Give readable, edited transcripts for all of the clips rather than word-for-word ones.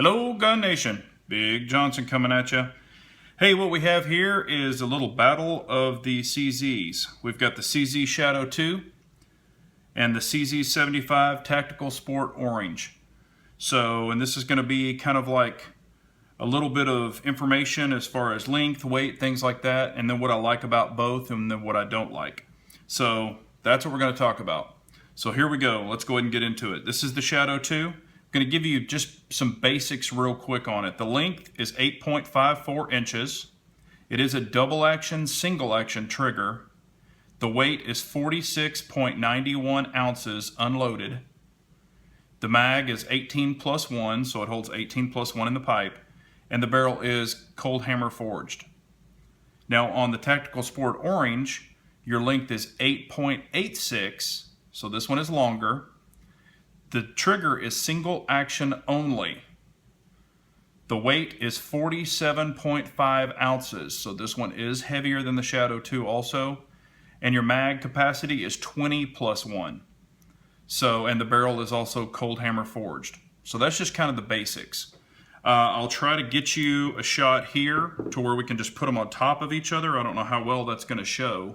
Hello Gun Nation, Big Johnson coming at you. Hey, what we have here is a little battle of the CZs. We've got the CZ Shadow 2 and the CZ75 Tactical Sport Orange. And this is going to be kind of like a little bit of information as far as length, weight, things like that, and then what I like about both and then what I don't like. So that's what we're going to talk about. So here we go. Let's go ahead and get into it. This is the Shadow 2. I'm going to give you just some basics real quick on it. The length is 8.54 inches. It is a double action, single action trigger. The weight is 46.91 ounces unloaded. The mag is 18+1, so it holds 18+1 in the pipe. And the barrel is cold hammer forged. Now on the Tactical Sport Orange, your length is 8.86, so this one is longer. The trigger is single action only. The weight is 47.5 ounces, so this one is heavier than the Shadow 2 also. And your mag capacity is 20+1. And the barrel is also cold hammer forged. So that's just kind of the basics. I'll try to get you a shot here to where we can just put them on top of each other. I don't know how well that's going to show,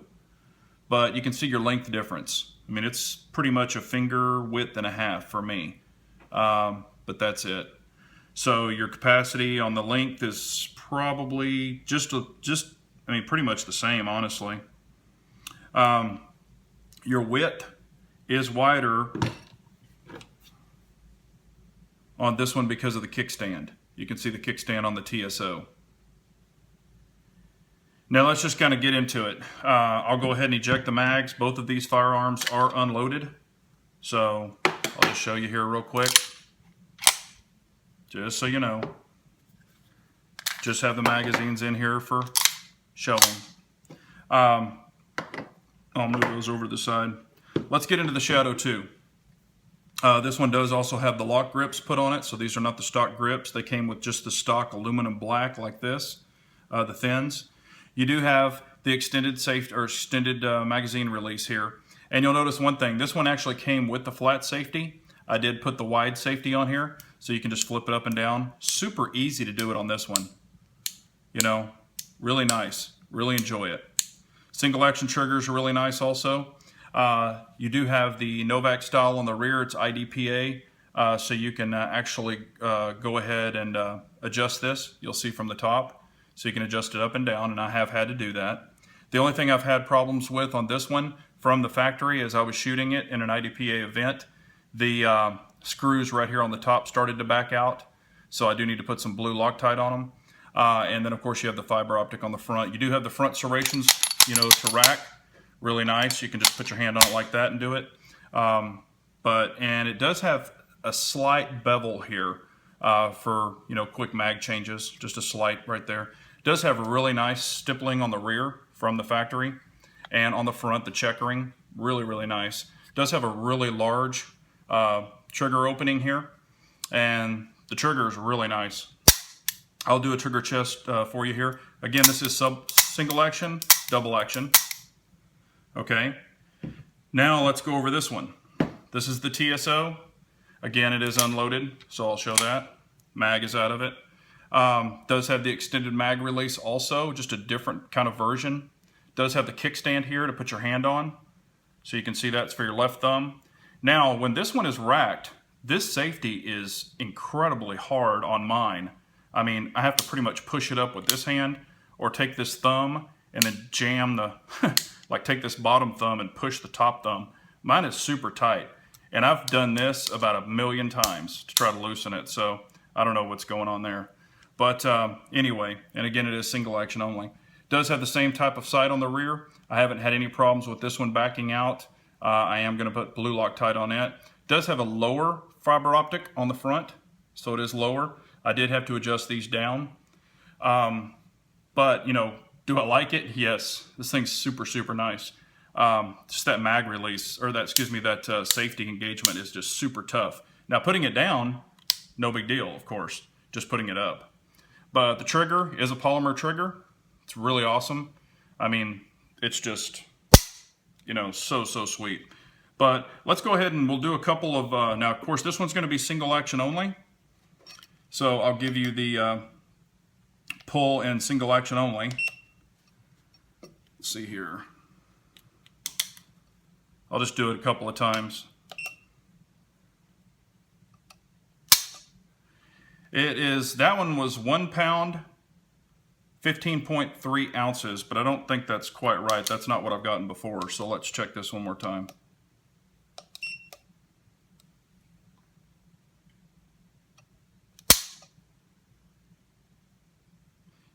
but you can see your length difference. I mean, it's pretty much a finger width and a half for me, but that's it. So your capacity on the length is probably pretty much the same, honestly. Your width is wider on this one because of the kickstand. You can see the kickstand on the TSO. Now let's just kind of get into it. I'll go ahead and eject the mags. Both of these firearms are unloaded. So I'll just show you here real quick. Just so you know. Just have the magazines in here for showing. I'll move those over to the side. Let's get into the Shadow 2. This one does also have the lock grips put on it, so these are not the stock grips. They came with just the stock aluminum black like this, the thins. You do have the extended magazine release here. And you'll notice one thing, this one actually came with the flat safety. I did put the wide safety on here, so you can just flip it up and down. Super easy to do it on this one. You know, really nice, really enjoy it. Single action triggers are really nice also. You do have the Novak style on the rear, it's IDPA, so you can actually go ahead and adjust this. You'll see from the top. So you can adjust it up and down, and I have had to do that. The only thing I've had problems with on this one from the factory as I was shooting it in an IDPA event, the screws right here on the top started to back out, so I do need to put some blue Loctite on them. And then of course you have the fiber optic on the front. You do have the front serrations, you know, to rack. Really nice. You can just put your hand on it like that and do it. And it does have a slight bevel here for, you know, quick mag changes, just a slight right there. Does have a really nice stippling on the rear from the factory, and on the front the checkering, really, really nice. Does have a really large trigger opening here, and the trigger is really nice. I'll do a trigger chest for you here. Again, this is single action, double action. Okay, now let's go over this one. This is the TSO. Again, it is unloaded, so I'll show that. Mag is out of it. Does have the extended mag release also, just a different kind of version. Does have the kickstand here to put your hand on, so you can see that's for your left thumb. Now, when this one is racked, this safety is incredibly hard on mine. I mean, I have to pretty much push it up with this hand, or take this thumb and then jam the, like take this bottom thumb and push the top thumb. Mine is super tight. And I've done this about 1,000,000 times to try to loosen it, so I don't know what's going on there. But anyway, and again, it is single action only. Does have the same type of sight on the rear. I haven't had any problems with this one backing out. I am going to put blue Loctite on it. Does have a lower fiber optic on the front, so it is lower. I did have to adjust these down. But, you know, do I like it? Yes. This thing's super, super nice. Just that mag release, or that safety engagement is just super tough. Now putting it down, no big deal, of course, just putting it up. But the trigger is a polymer trigger. It's really awesome. I mean, it's just, you know, so sweet. But let's go ahead and we'll do a couple of, now of course this one's going to be single action only. So I'll give you the pull and single action only. Let's see here. I'll just do it a couple of times. That one was 1 pound, 15.3 ounces, but I don't think that's quite right. That's not what I've gotten before. So let's check this one more time.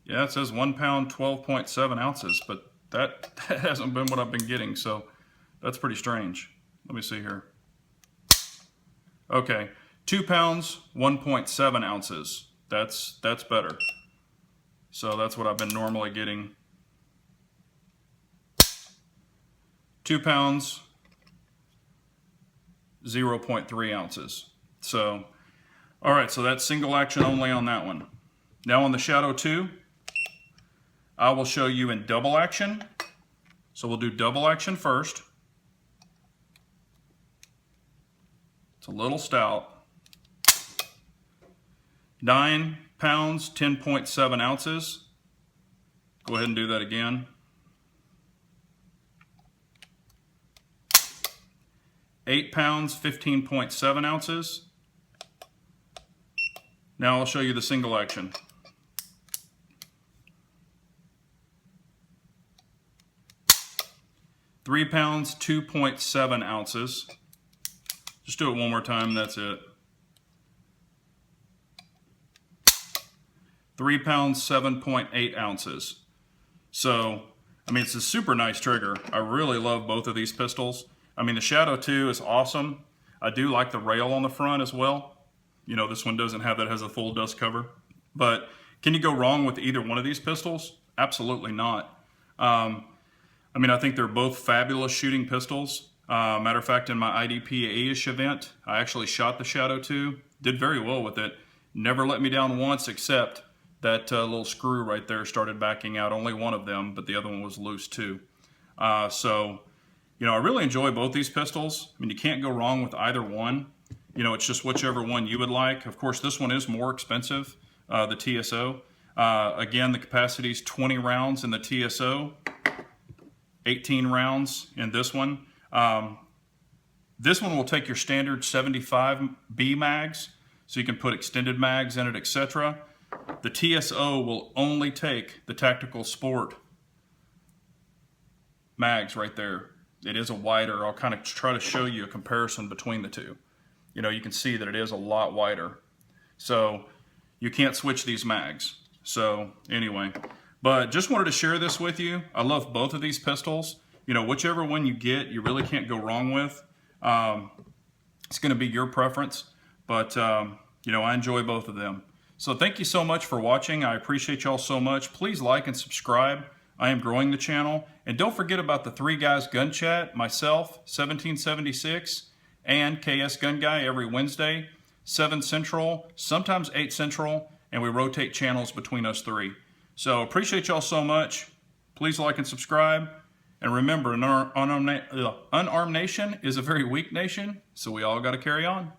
Yeah, it says 1 pound, 12.7 ounces, but that hasn't been what I've been getting, so that's pretty strange. Let me see here. Okay, 2 pounds, 1.7 ounces. That's better. So that's what I've been normally getting. 2 pounds, 0.3 ounces. So, all right, so that's single action only on that one. Now on the Shadow 2, I will show you in double action. So we'll do double action first. It's a little stout. 9 pounds, 10.7 ounces. Go ahead and do that again. 8 pounds, 15.7 ounces. Now I'll show you the single action. 3 pounds, 2.7 ounces. Just do it one more time, that's it. 3 pounds, 7.8 ounces. So, I mean, it's a super nice trigger. I really love both of these pistols. I mean, the Shadow 2 is awesome. I do like the rail on the front as well. You know, this one doesn't have that, it has a full dust cover. But can you go wrong with either one of these pistols? Absolutely not. I mean, I think they're both fabulous shooting pistols. Matter of fact, in my IDPA-ish event, I actually shot the Shadow 2. Did very well with it. Never let me down once, except that little screw right there started backing out. Only one of them, but the other one was loose too. So, you know, I really enjoy both these pistols. I mean, you can't go wrong with either one. You know, it's just whichever one you would like. Of course, this one is more expensive, the TSO. Again, the capacity is 20 rounds in the TSO. 18 rounds in this one. This one will take your standard 75B mags, so you can put extended mags in it, etc. The TSO will only take the Tactical Sport mags right there. It is a wider. I'll kind of try to show you a comparison between the two. You know, you can see that it is a lot wider. So you can't switch these mags. So anyway. But just wanted to share this with you. I love both of these pistols. You know, whichever one you get, you really can't go wrong with. It's going to be your preference. But, you know, I enjoy both of them. So thank you so much for watching. I appreciate y'all so much. Please like and subscribe. I am growing the channel. And don't forget about the Three Guys Gun Chat, myself, 1776, and KS Gun Guy every Wednesday, 7 Central, sometimes 8 Central, and we rotate channels between us three. So appreciate y'all so much. Please like and subscribe. And remember, an unarmed nation is a very weak nation, so we all got to carry on.